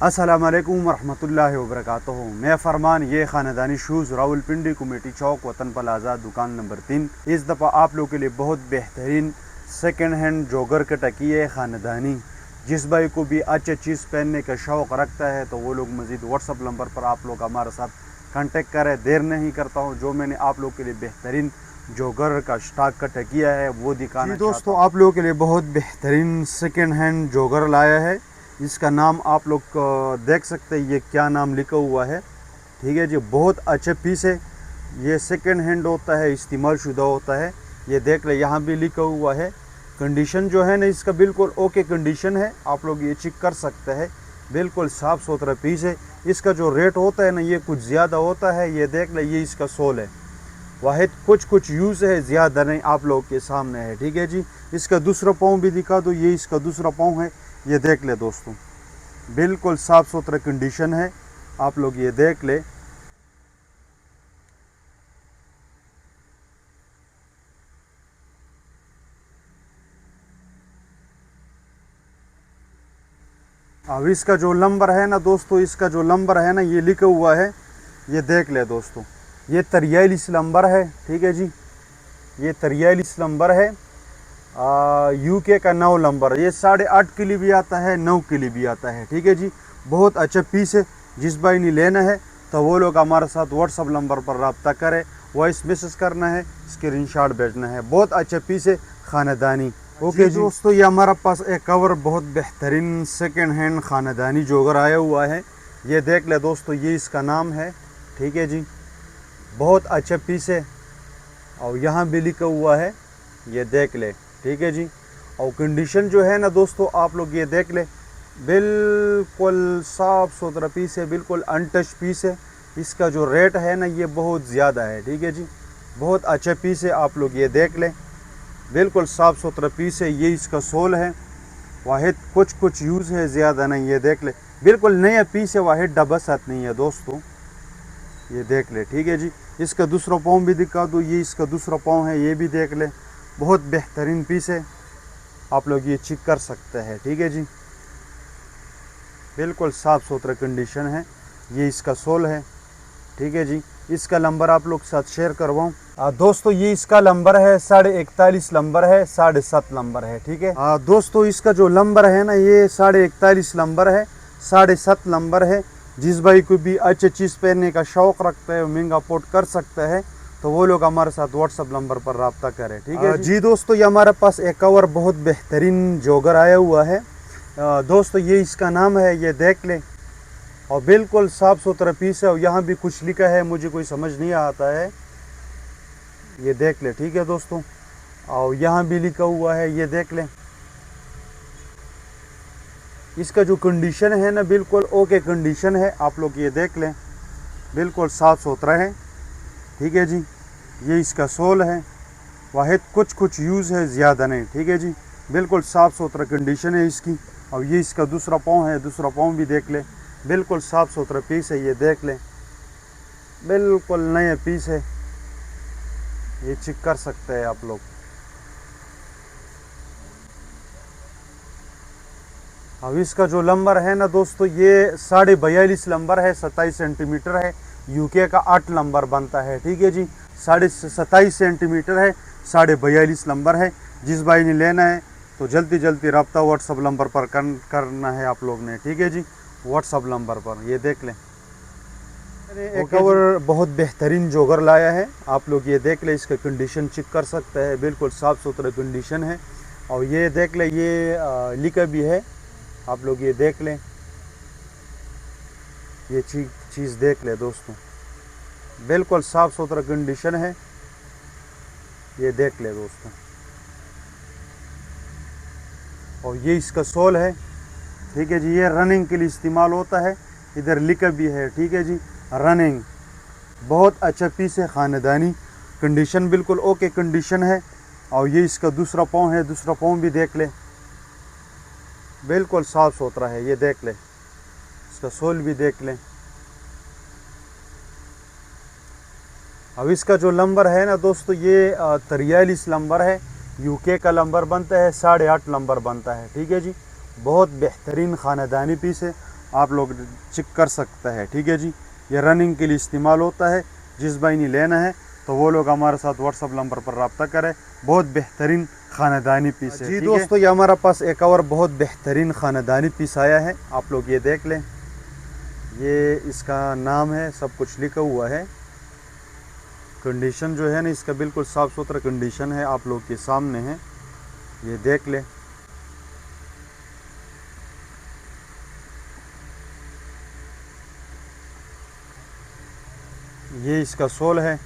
अस्सलामुअलैकुम वरहमतुल्लाहि वबरकातुहू। मैं फरमान, ये ख़ानदानी शूज़ रावलपिंडी कमेटी चौक वतन प्लाजा दुकान नंबर 3। इस दफ़ा आप लोग के लिए बहुत बेहतरीन सेकंड हैंड जॉगर का टकी है ख़ानदानी। जिस भाई को भी अच्छी चीज़ पहनने का शौक़ रखता है तो वो लोग मज़ीद व्हाट्सअप नंबर पर आप लोग हमारे साथ कांटेक्ट करें। देर नहीं करता हूँ, जो मैंने आप लोग के लिए बेहतरीन जॉगर का स्टॉक का टकिया है वो दिखाना दोस्तों। आप लोगों के लिए बहुत बेहतरीन सेकंड हैंड जॉगर लाया है। इसका नाम आप लोग देख सकते हैं, ये क्या नाम लिखा हुआ है। ठीक है जी, बहुत अच्छे पीस है। ये सेकंड हैंड होता है, इस्तेमाल शुदा होता है। ये देख ले, यहाँ भी लिखा हुआ है। कंडीशन जो है ना इसका बिल्कुल ओके कंडीशन है, आप लोग ये चेक कर सकते हैं। बिल्कुल साफ़ सुथरा पीस है। इसका जो रेट होता है ना ये कुछ ज़्यादा होता है। ये देख ले, ये इसका सोल है, वाहिद कुछ यूज़ है, ज़्यादा नहीं, आप लोग के सामने है। ठीक है जी, इसका दूसरा पाँव भी दिखा दो। ये इसका दूसरा पाँव है, ये देख ले दोस्तों, बिल्कुल साफ़ सुथरा कंडीशन है। आप लोग ये देख ले। अब इसका जो नंबर है ना दोस्तों, इसका जो नंबर है ना ये लिखा हुआ है, ये देख ले दोस्तों, ये 43 नंबर है। ठीक है जी, ये 43 नंबर है। यूके का 9 नंबर। ये 8.5 के लिए भी आता है, 9 के लिए भी आता है। ठीक है जी, बहुत अच्छा पीस है। जिस भाई ने लेना है तो वो लोग हमारे साथ व्हाट्सअप नंबर पर रब्ता करें, वॉइस मैसेज करना है, स्क्रीनशॉट भेजना है। बहुत अच्छा पीस है ख़ानदानी। ओके जी दोस्तों, ये हमारा पास एक कवर बहुत बेहतरीन सेकंड हैंड ख़ानदानी जॉगर आया हुआ है। ये देख ले दोस्तों, ये इसका नाम है। ठीक है जी, बहुत अच्छा पीस है और यहाँ भी लिखा हुआ है, ये देख ले। ठीक है जी, और कंडीशन जो है ना दोस्तों, आप लोग ये देख ले, बिल्कुल साफ़ सुथरा पीस है, बिल्कुल अनटच पीस है। इसका जो रेट है ना ये बहुत ज़्यादा है। ठीक है जी, बहुत अच्छा पीस है, आप लोग ये देख ले, बिल्कुल साफ़ सुथरा पीस है। ये इसका सोल है, वाहिद कुछ यूज़ है, ज़्यादा नहीं। ये देख ले, बिल्कुल नया पीस है, वाहिद डबा साथ नहीं है दोस्तों, ये देख ले। ठीक है जी, इसका दूसरा पाँव भी दिखा दो। ये इसका दूसरा पाँव है, ये भी देख ले, बहुत बेहतरीन पीस है, आप लोग ये चेक कर सकते हैं। ठीक है जी, बिल्कुल साफ़ सुथरा कंडीशन है। ये इसका सोल है। ठीक है जी, इसका नंबर आप लोग साथ शेयर करवाऊँ दोस्तों। ये इसका नंबर है 41.5 नंबर है, 7.5 नंबर है। ठीक है दोस्तों, इसका जो नंबर है ना ये 41.5 नंबर है, 7.5 नंबर है। जिस भाई को भी अच्छी चीज़ पहनने का शौक़ रखता है, महंगा अफोर्ड कर सकता है, तो वो लोग हमारे साथ व्हाट्सअप नंबर पर रब्ता करें। ठीक है जी दोस्तों, ये हमारे पास एक कवर बहुत बेहतरीन जॉगर आया हुआ है दोस्तों। ये इसका नाम है, ये देख ले, और बिल्कुल साफ़ सुथरा पीस है। और यहाँ भी कुछ लिखा है, मुझे कोई समझ नहीं आता है, ये देख ले। ठीक है दोस्तों, और यहाँ भी लिखा हुआ है, ये देख ले। इसका जो कंडीशन है ना बिल्कुल ओके कंडीशन है, आप लोग ये देख लें, बिल्कुल साफ़ सुथरा है। ठीक है जी, ये इसका सोल है, वाहिद कुछ यूज़ है, ज़्यादा नहीं। ठीक है जी, बिल्कुल साफ़ सुथरा कंडीशन है इसकी। और ये इसका दूसरा पाँव है, दूसरा पाँव भी देख ले, बिल्कुल साफ़ सुथरा पीस है, ये देख ले, बिल्कुल नया पीस है, ये चेक कर सकते हैं आप लोग। अब इसका जो नंबर है ना दोस्तों, ये 42.5 नंबर है, 27 सेंटीमीटर है। यूके का 8 नंबर बनता है। ठीक है जी, 27 सेंटीमीटर है, 42.5 नंबर है। जिस भाई ने लेना है तो जल्दी रब्ता व्हाट्सअप नंबर पर करना है आप लोग ने। ठीक है जी, व्हाट्सअप नंबर पर ये देख लें। एक कवर बहुत बेहतरीन जॉगर लाया है, आप लोग ये देख ले, इसका कंडीशन चेक कर सकते हैं, बिल्कुल साफ़ सुथरा कंडीशन है। और ये देख ले, ये लिखा भी है, आप लोग ये देख लें, ये चीज़ देख ले दोस्तों, बिल्कुल साफ़ सुथरा कंडीशन है, ये देख ले दोस्तों। और ये इसका सोल है। ठीक है जी, ये रनिंग के लिए इस्तेमाल होता है, इधर लिखा भी है। ठीक है जी, रनिंग, बहुत अच्छा पीस है, ख़ानदानी कंडीशन, बिल्कुल ओके कंडीशन है। और ये इसका दूसरा पाँव है, दूसरा पाँव भी देख ले, बिल्कुल साफ़ सुथरा है, ये देख ले, इसका सोल भी देख लें। अब इसका जो नंबर है ना दोस्तों, ये 43 नंबर है, यूके का नंबर बनता है, 8.5 नंबर बनता है। ठीक है जी, बहुत बेहतरीन ख़ानदानी पीस है, आप लोग चेक कर सकते हैं, ठीक है जी। ये रनिंग के लिए इस्तेमाल होता है। जिस भाई ने लेना है तो वो लोग हमारे साथ व्हाट्सअप नंबर पर रब्ता करें। बहुत बेहतरीन ख़ानदानी पीस है जी दोस्तों। ये हमारा पास एक और बहुत बेहतरीन ख़ानदानी पीस आया है, आप लोग ये देख लें। ये इसका नाम है, सब कुछ लिखा हुआ है। कंडीशन जो है ना इसका बिल्कुल साफ़ सुथरा कंडीशन है, आप लोग के सामने है, ये देख लें। ये इसका सोल है,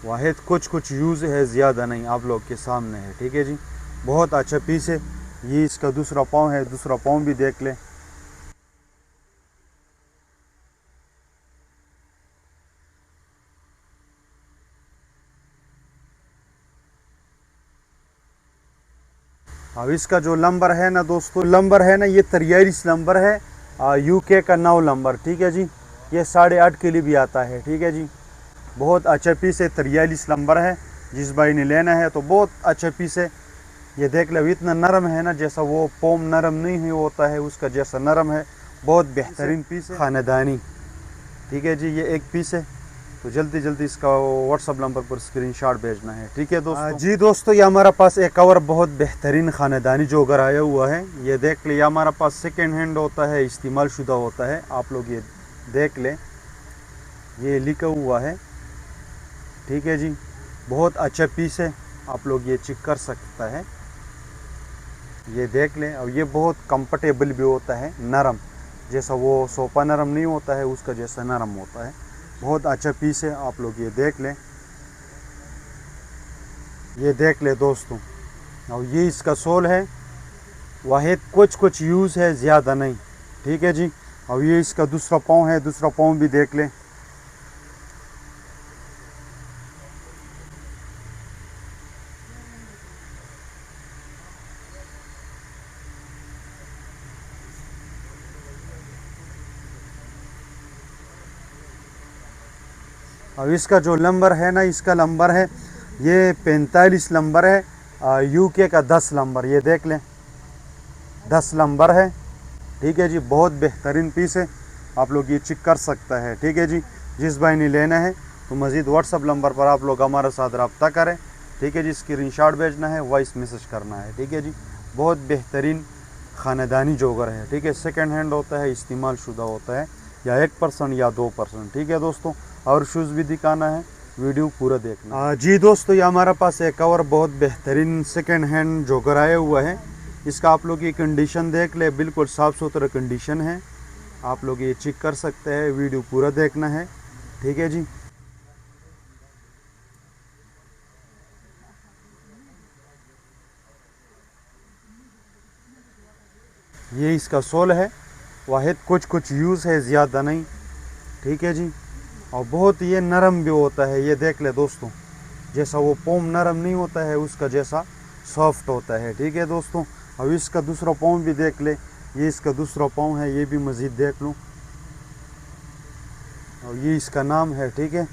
वाहिद कुछ यूज़ है, ज़्यादा नहीं, आप लोग के सामने है, ठीक है जी। बहुत अच्छा पीस है। ये इसका दूसरा पाँव है, दूसरा पाँव भी देख लें। अब इसका जो नंबर है ना दोस्तों, नंबर है ना ये 43 नंबर है, यूके का 9 नंबर, ठीक है जी। ये 8.5 के लिए भी आता है, ठीक है जी। बहुत अच्छा पीस है, 43 नंबर है। जिस भाई ने लेना है तो बहुत अच्छा पीस है। ये देख लो, इतना नरम है ना, जैसा वो पोम नरम नहीं होता है उसका जैसा नरम है। बहुत बेहतरीन पीस है, ख़ानदानी, ठीक है जी। ये एक पीस है, तो जल्दी जल्दी इसका व्हाट्सअप नंबर पर स्क्रीनशॉट भेजना है, ठीक है दोस्तों। जी दोस्तों, ये हमारा पास एक और बहुत बेहतरीन ख़ानदानी जोगर आया हुआ है। ये देख ले, हमारा पास सेकेंड हैंड होता है, इस्तेमाल शुदा होता है, आप लोग ये देख लें। ये लिखा हुआ है, ठीक है जी। बहुत अच्छा पीस है, आप लोग ये चेक कर सकता है, ये देख लें। और ये बहुत कंफर्टेबल भी होता है, नरम, जैसा वो सोफा नरम नहीं होता है उसका जैसा नरम होता है। बहुत अच्छा पीस है, आप लोग ये देख लें, ये देख ले दोस्तों। और ये इसका सोल है, वाहिद कुछ यूज़ है, ज़्यादा नहीं, ठीक है जी। और ये इसका दूसरा पाँव है, दूसरा पाँव भी देख लें। और इसका जो नंबर है ना, इसका नंबर है ये 45 नंबर है, यूके का 10 नंबर, ये देख लें, 10 नंबर है, ठीक है जी। बहुत बेहतरीन पीस है, आप लोग ये चेक कर सकता है, ठीक है जी। जिस भाई ने लेना है तो मज़ीद व्हाट्सअप नंबर पर आप लोग हमारे साथ रब्ता करें, ठीक है जी। स्क्रीनशॉट भेजना है, वॉइस मैसेज करना है, ठीक है जी। बहुत बेहतरीन ख़ानदानी जोगर है, ठीक है। सेकेंड हैंड होता है, इस्तेमाल शुदा होता है, या 1% या 2%, ठीक है दोस्तों। और शूज़ भी दिखाना है, वीडियो पूरा देखना। जी दोस्तों, ये हमारा पास एक और बहुत बेहतरीन सेकेंड हैंड जोकर आया हुआ है। इसका आप लोग ये कंडीशन देख ले, बिल्कुल साफ़ सुथरा कंडीशन है, आप लोग ये चेक कर सकते हैं, वीडियो पूरा देखना है, ठीक है जी। ये इसका सोल है, वाहिद कुछ यूज़ है, ज़्यादा नहीं, ठीक है जी। और बहुत ये नरम भी होता है, ये देख ले दोस्तों, जैसा वो पोम नरम नहीं होता है उसका जैसा सॉफ्ट होता है, ठीक है दोस्तों। अब इसका दूसरा पाँव भी देख ले, ये इसका दूसरा पाँव है, ये भी मज़ीद देख लूँ। और ये इसका नाम है, ठीक है।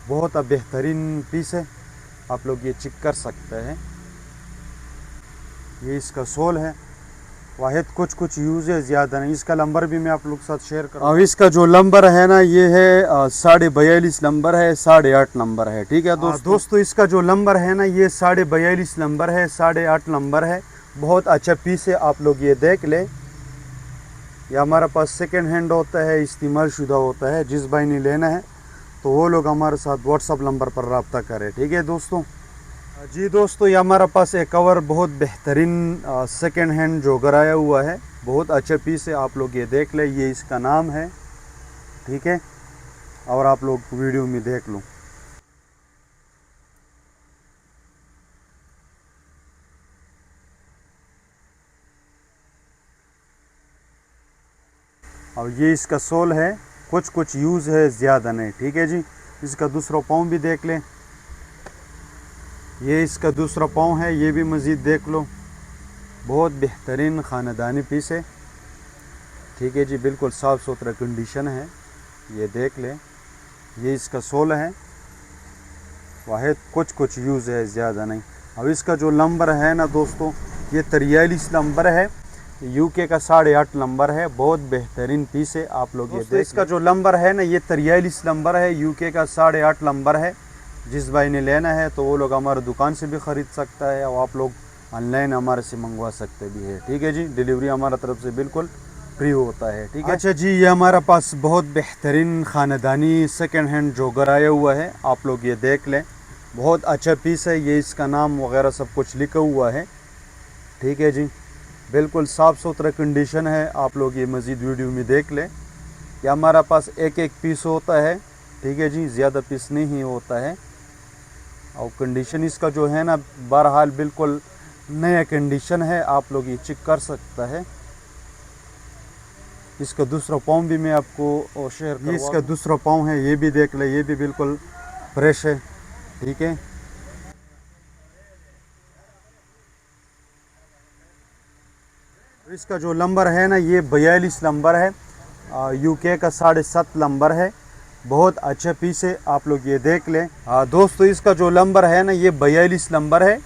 बहुत बेहतरीन पीस है, आप लोग ये चेक कर सकते हैं। ये इसका सोल है, वाहिद कुछ यूज़ है, ज़्यादा नहीं। इसका नंबर भी मैं आप लोग के साथ शेयर करूँ। अब इसका जो नंबर है ना, ये है 42.5 नंबर है, 8.5 नंबर है, ठीक है दोस्तों। इसका जो नंबर है ना, ये 42.5 नंबर है, 8.5 नंबर है। बहुत अच्छा पीस है, आप लोग ये देख ले। ये हमारा पास सेकेंड हैंड होता है, इस्तेमाल शुदा होता है। जिस भाई ने लेना है तो वो लोग हमारे साथ व्हाट्सअप नंबर पर रब्ता करें, ठीक है दोस्तों। जी दोस्तों, ये हमारा पास एक और बहुत बेहतरीन सेकेंड हैंड जोगर आया हुआ है, बहुत अच्छा पीस है, आप लोग ये देख ले। ये इसका नाम है, ठीक है। और आप लोग वीडियो में देख लो। और ये इसका सोल है, कुछ यूज़ है, ज़्यादा नहीं, ठीक है जी। इसका दूसरा पाँव भी देख लें, ये इसका दूसरा पाँव है, ये भी मज़ीद देख लो। बहुत बेहतरीन ख़ानदानी पीस है, ठीक है जी। बिल्कुल साफ़ सुथरा कंडीशन है, ये देख लें। ये इसका सोल है, वाहिद कुछ यूज़ है, ज़्यादा नहीं। अब इसका जो नंबर है ना दोस्तों, ये 43 नंबर है, यूके का 8.5 नंबर है, बहुत बेहतरीन पीस है। आप लोग ये देख, इसका जो नंबर है ना ये 43 नंबर है, यूके का 8.5 नंबर है। जिस भाई ने लेना है तो वो लोग हमारे दुकान से भी ख़रीद सकता है और आप लोग ऑनलाइन हमारे से मंगवा सकते भी है। ठीक है जी, डिलीवरी हमारा तरफ से बिल्कुल फ्री होता है। ठीक है। अच्छा जी, ये हमारा पास बहुत बेहतरीन ख़ानदानी सेकंड हैंड जोगर आया हुआ है, आप लोग ये देख लें। बहुत अच्छा पीस है, ये इसका नाम वगैरह सब कुछ लिखा हुआ है। ठीक है जी, बिल्कुल साफ़ सुथरा कंडीशन है। आप लोग ये मज़ीद वीडियो में देख लें। ये हमारा पास एक एक पीस होता है। ठीक है जी, ज़्यादा पीस नहीं होता है। और कंडीशन इसका जो है ना बहरहाल बिल्कुल नया कंडीशन है, आप लोग ये चेक कर सकता है। इसका दूसरा पाँव भी मैं आपको शेयर करूँ। ये इसका दूसरा पाँव है, ये भी देख ले, ये भी बिल्कुल फ्रेश है। ठीक है। इसका जो नंबर है ना ये 42 नंबर है, यूके का 7.5 नंबर है। बहुत अच्छा पीस है, आप लोग ये देख लें। दोस्तों इसका जो नंबर है ना ये 42 नंबर है,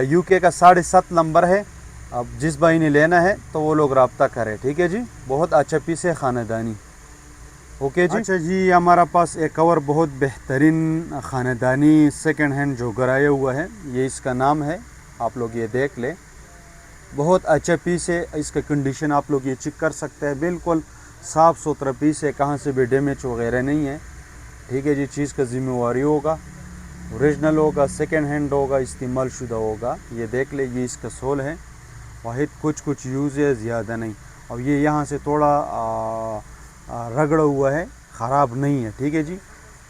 यूके का 7.5 नंबर है। अब जिस भाई ने लेना है तो वो लोग रब्ता करें। ठीक है जी, बहुत अच्छा पीस है ख़ानदानी। ओके जी। अच्छा जी, हमारा पास एक और बहुत बेहतरीन ख़ानदानी सेकंड हैंड जोगर आया हुआ है, ये इसका नाम है, आप लोग ये देख लें। बहुत अच्छा पीस है, इसका कंडीशन आप लोग ये चेक कर सकते हैं, बिल्कुल साफ़ सुथरा पीस है, कहाँ से भी डैमेज वगैरह नहीं है। ठीक है जी, चीज़ का जिम्मेवारी होगा, ओरिजिनल होगा, सेकंड हैंड होगा, इस्तेमाल शुदा होगा। ये देख ले, ये इसका सोल है, वाहिद कुछ यूज़ है, ज़्यादा नहीं। और ये यहाँ से थोड़ा रगड़ा हुआ है, ख़राब नहीं है। ठीक है जी,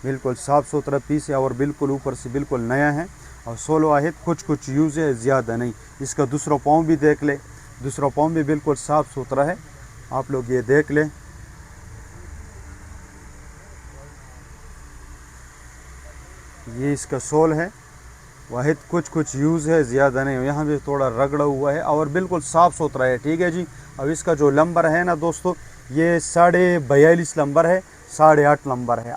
बिल्कुल साफ़ सुथरा पीस है और बिल्कुल ऊपर से बिल्कुल नया है। और सोल वाहिद कुछ यूज़ है, ज़्यादा नहीं। इसका दूसरा पाँव भी देख ले, दूसरा पाँव भी बिल्कुल साफ़ सुथरा है, आप लोग ये देख लें। ये इसका सोल है, वाहिद कुछ यूज़ है, ज़्यादा नहीं। यहाँ भी थोड़ा रगड़ा हुआ है और बिल्कुल साफ़ सुथरा है। ठीक है जी। अब इसका जो नंबर है ना दोस्तों ये 42.5 नंबर है, 8.5 नंबर है।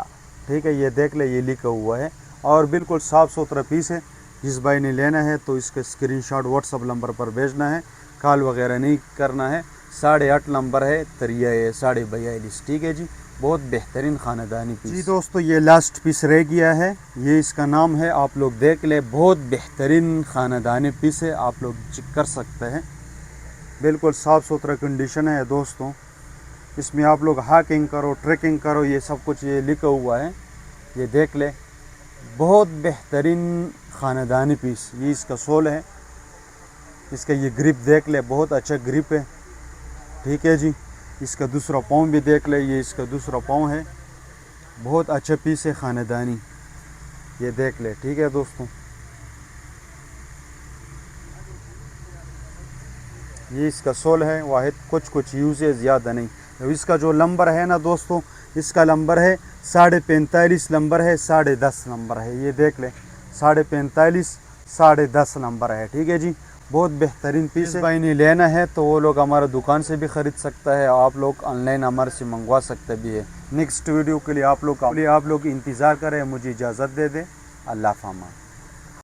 ठीक है, ये देख ले, ये लिखा हुआ है और बिल्कुल साफ़ सुथरा पीस है। जिस भाई ने लेना है तो इसका स्क्रीनशॉट व्हाट्सअप नंबर पर भेजना है, कॉल वगैरह नहीं करना है। 8.5 नंबर है, 42.5। ठीक है जी, बहुत बेहतरीन ख़ानदानी पीस। जी दोस्तों, ये लास्ट पीस रह गया है, ये इसका नाम है, आप लोग देख ले। बहुत बेहतरीन ख़ानदानी पीस है, आप लोग चेक कर सकते हैं, बिल्कुल साफ़ सुथरा कंडीशन है दोस्तों। इसमें आप लोग हाकिंग करो, ट्रैकिंग करो, ये सब कुछ ये लिखा हुआ है, ये देख ले। बहुत बेहतरीन ख़ानदानी पीस। ये इसका सोल है, इसका ये ग्रिप देख ले, बहुत अच्छा ग्रिप है। ठीक है जी, इसका दूसरा पाँव भी देख ले, ये इसका दूसरा पाँव है, बहुत अच्छा पीस है ख़ानदानी, ये देख ले। ठीक है दोस्तों, ये इसका सोल है, वाहिद कुछ यूज़ है, ज़्यादा नहीं। तो इसका जो नंबर है ना दोस्तों, इसका नंबर है 45.5 नंबर है, 10.5 नंबर है, ये देख ले। 45.5, 10.5 नंबर है। ठीक है जी, बहुत बेहतरीन पीस है। भाई ने लेना है तो वो लोग हमारे दुकान से भी ख़रीद सकता है, आप लोग ऑनलाइन हमारे से मंगवा सकते भी है। नेक्स्ट वीडियो के लिए आप लोग इंतज़ार करें, मुझे इजाज़त दे दें। अल्लाह फ़ामा।